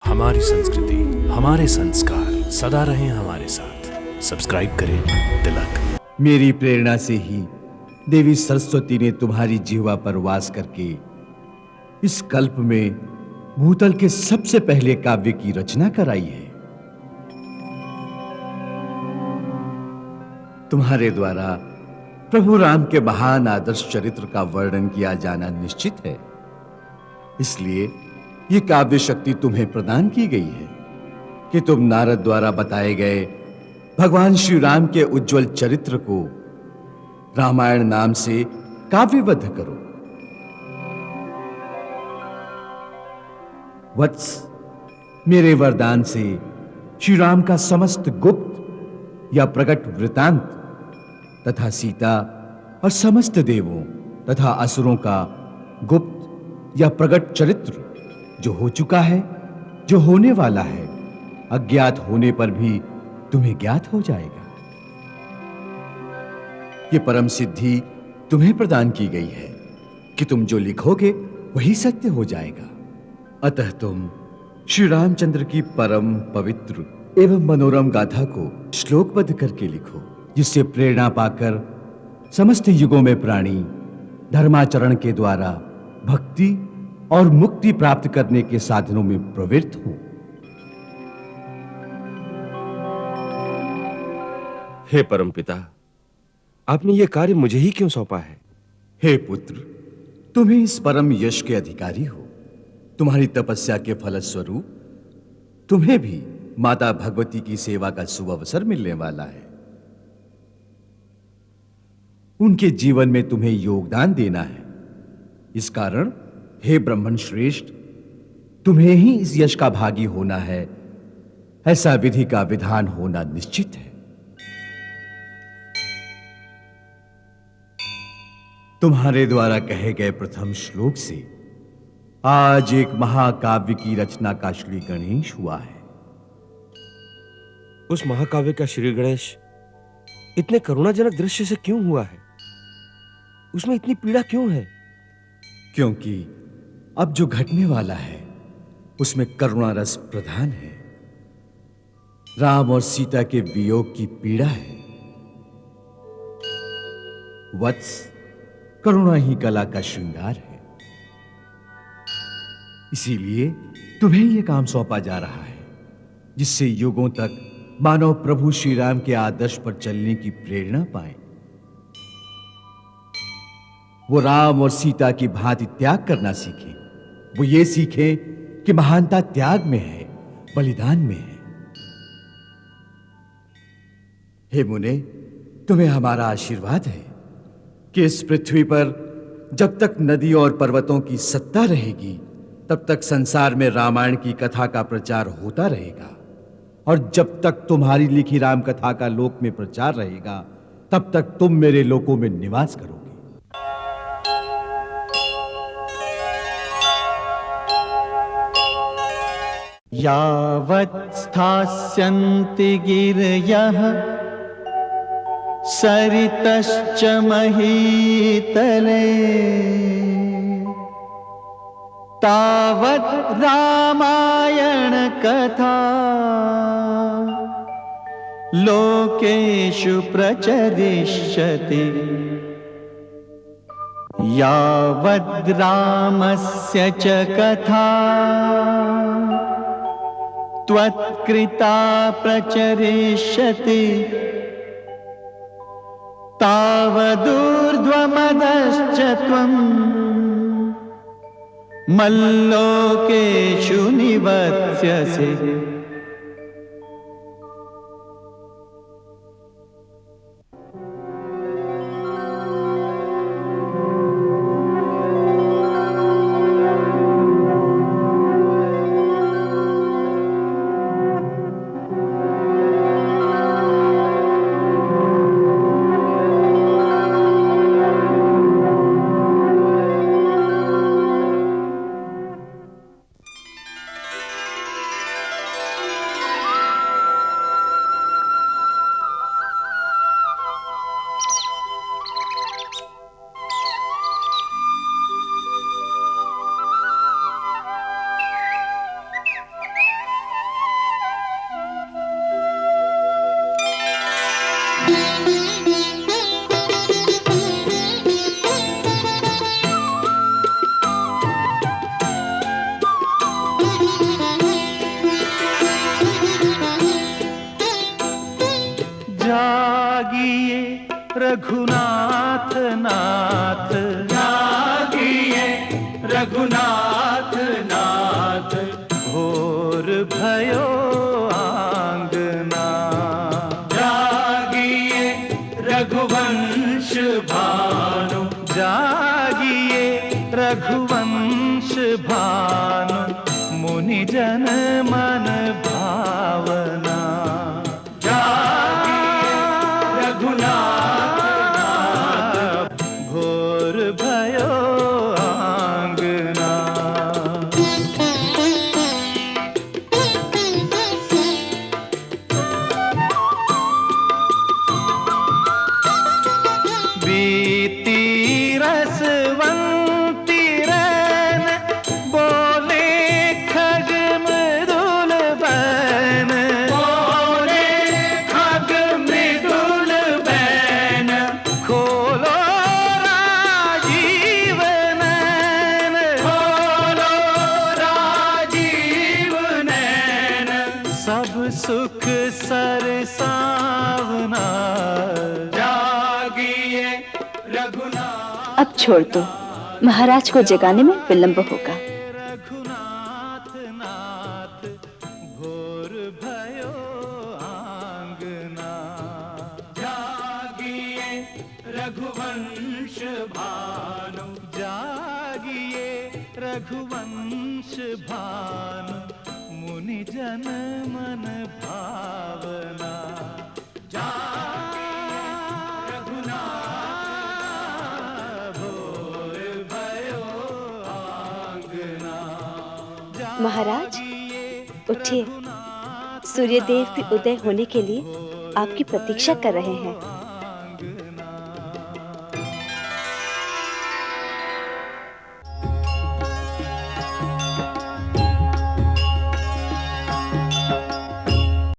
हमारी संस्कृति, हमारे संस्कार सदा रहें हमारे साथ। सब्सक्राइब करें तिलक। मेरी प्रेरणा से ही देवी सरस्वती ने तुम्हारी जिह्वा पर वास करके इस कल्प में भूतल के सबसे पहले काव्य की रचना कराई है। तुम्हारे द्वारा प्रभु राम के महान आदर्श चरित्र का वर्णन किया जाना निश्चित है, इसलिए यह काव्य शक्ति तुम्हें प्रदान की गई है कि तुम नारद द्वारा बताए गए भगवान श्री राम के उज्जवल चरित्र को रामायण नाम से काव्यबद्ध करो। वत्स, मेरे वरदान से श्री राम का समस्त गुप्त या प्रकट वृतांत तथा सीता और समस्त देवों तथा असुरों का गुप्त या प्रकट चरित्र जो हो चुका है, जो होने वाला है, अज्ञात होने पर भी तुम्हें ज्ञात हो जाएगा। यह परम सिद्धि तुम्हें प्रदान की गई है कि तुम जो लिखोगे वही सत्य हो जाएगा। अतः तुम श्री रामचंद्र की परम पवित्र एवं मनोरम गाथा को श्लोकबद्ध करके लिखो, जिससे प्रेरणा पाकर समस्त युगों में प्राणी धर्माचरण के द्वारा भक्ति और मुक्ति प्राप्त करने के साधनों में प्रवृत्त हो। हे परमपिता, आपने यह कार्य मुझे ही क्यों सौंपा है? हे पुत्र, तुम्हें इस परम यश के अधिकारी हो। तुम्हारी तपस्या के फलस्वरूप तुम्हें भी माता भगवती की सेवा का सुअवसर मिलने वाला है। उनके जीवन में तुम्हें योगदान देना है। इस कारण हे ब्राह्मण श्रेष्ठ, तुम्हें ही इस यश का भागी होना है, ऐसा विधि का विधान होना निश्चित है। तुम्हारे द्वारा कहे गए प्रथम श्लोक से आज एक महाकाव्य की रचना का श्री गणेश हुआ है। उस महाकाव्य का श्री गणेश इतने करुणाजनक दृश्य से क्यों हुआ है? उसमें इतनी पीड़ा क्यों है? क्योंकि अब जो घटने वाला है उसमें करुणा रस प्रधान है। राम और सीता के वियोग की पीड़ा है। वत्स, करुणा ही कला का श्रृंगार है। इसीलिए तुम्हें यह काम सौंपा जा रहा है, जिससे युगों तक मानव प्रभु श्री राम के आदर्श पर चलने की प्रेरणा पाए। वो राम और सीता की भांति त्याग करना सीखें। वो ये सीखें कि महानता त्याग में है, बलिदान में है। हे मुने, तुम्हें हमारा आशीर्वाद है कि इस पृथ्वी पर जब तक नदी और पर्वतों की सत्ता रहेगी, तब तक संसार में रामायण की कथा का प्रचार होता रहेगा, और जब तक तुम्हारी लिखी राम कथा का लोक में प्रचार रहेगा, तब तक तुम मेरे लोकों में निवास करोगे। यावत् स्थास्यन्ति गिरयः सरितश्च महीतले तावत् रामायण कथा लोकेषु प्रचरिष्यति। यावद् रामस्य च कथा त्वत्कृता प्रचरिष्यति तावदूर्ध्वमदश्च त्वं मल्लोकेषु निवत्स्यसि। रघुनाथ नाथ, जागिए रघुनाथ नाथ, भोर भयो आंगना। जागिए रघुवंश भानु, जागिए रघुवंश भानु, मुनि जन मन भावना। जागिए रघुनाथ नाथ, भोर भयो आंगना। बीती रसवंती रैन, बोले खग मृदुल बैन। बोले खग मृदुल बैन, खोलो राजीव नैन, बोलो राजीव नैन, सब सुख सरसावना। जागिए रघुनाथ। अब छोड़ दो, महाराज को जगाने में विलंब होगा। रघुनाथ नाथ, भोर भयो आंगना। जागिए रघुवंश भानु, जागिए रघुवंश भानु, मुनि जन मन भावना। भोर भयो आंगना। महाराज उठिए, सूर्यदेव भी उदय होने के लिए आपकी प्रतीक्षा कर रहे हैं।